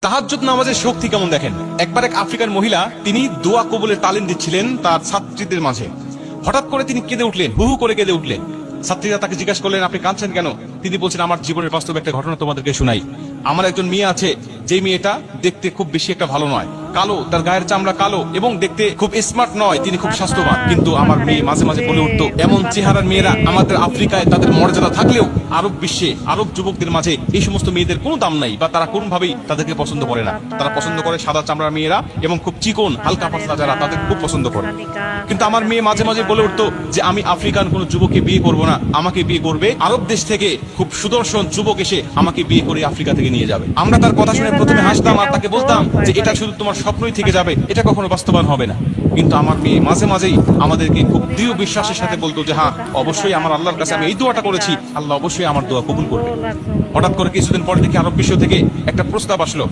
তাহাজ্জুদ নামাজের শক্তি কেমন দেখেন। একবার এক আফ্রিকান মহিলা তিনি দোয়া কবুলের তালিম দিচ্ছিলেন তার ছাত্রীদের মাঝে। হঠাৎ করে তিনি কেঁদে উঠলেন, হু হু করে কেঁদে উঠলেন। ছাত্রীরা তাকে জিজ্ঞাসা করলেন, আপনি কাঁদছেন কেন? তিনি বলছেন, আমার জীবনের বাস্তব একটা ঘটনা তোমাদেরকে শোনাই। আমার একজন মেয়ে আছে, যে মেয়েটা দেখতে খুব বেশি একটা ভালো নয়, কালো, তার গায়ের চামড়া কালো এবং দেখতে খুব স্মার্ট নয়, তিনি খুব স্বাস্থ্যবান। কিন্তু আমার মেয়ে মাঝে মাঝে বলে উঠতো, এমন চেহারার মেয়েরা আমাদের আফ্রিকায় তাদের মর্যাদা থাকলেও আরব বিশ্বে আরব যুবকদের মাঝে এই সমস্ত মেয়েদের কোনো দাম নাই, বা তারা কোনোভাবেই তাদেরকে পছন্দ করে না। তারা পছন্দ করে সাদা চামড়ার মেয়েরা এবং খুব চিকন হালকা পাতলা যারা, তাদের খুব পছন্দ করে। কিন্তু আমার মেয়ে মাঝে মাঝে বলে উঠতো যে আমি আফ্রিকান কোনো যুবককে বিয়ে করবো না, আমাকে বিয়ে করবে আরব দেশ থেকে খুব সুদর্শন যুবক এসে আমাকে বিয়ে করে আফ্রিকা থেকে নিয়ে যাবে। আমরা তার কথা শুনে প্রথমে হাসতাম আর তাকে বলতাম যে এটা শুধু তোমার স্বপ্নই থেকে যাবে, এটা কখনো বাস্তবায়ন হবে না। কিন্তু আমার মেয়ে মাঝে মাঝেই আমাদেরকে খুব দৃঢ় বিশ্বাসের সাথে বলতো যে হ্যাঁ, অবশ্যই আমার আল্লাহর কাছে আমি এই দোয়াটা করেছি, আল্লাহ অবশ্যই আমার দোয়া কবুল করবে। হঠাৎ করে কিছুদিন পরে দেখি আরব বিশ্ব থেকে একটা প্রস্তাব আসলো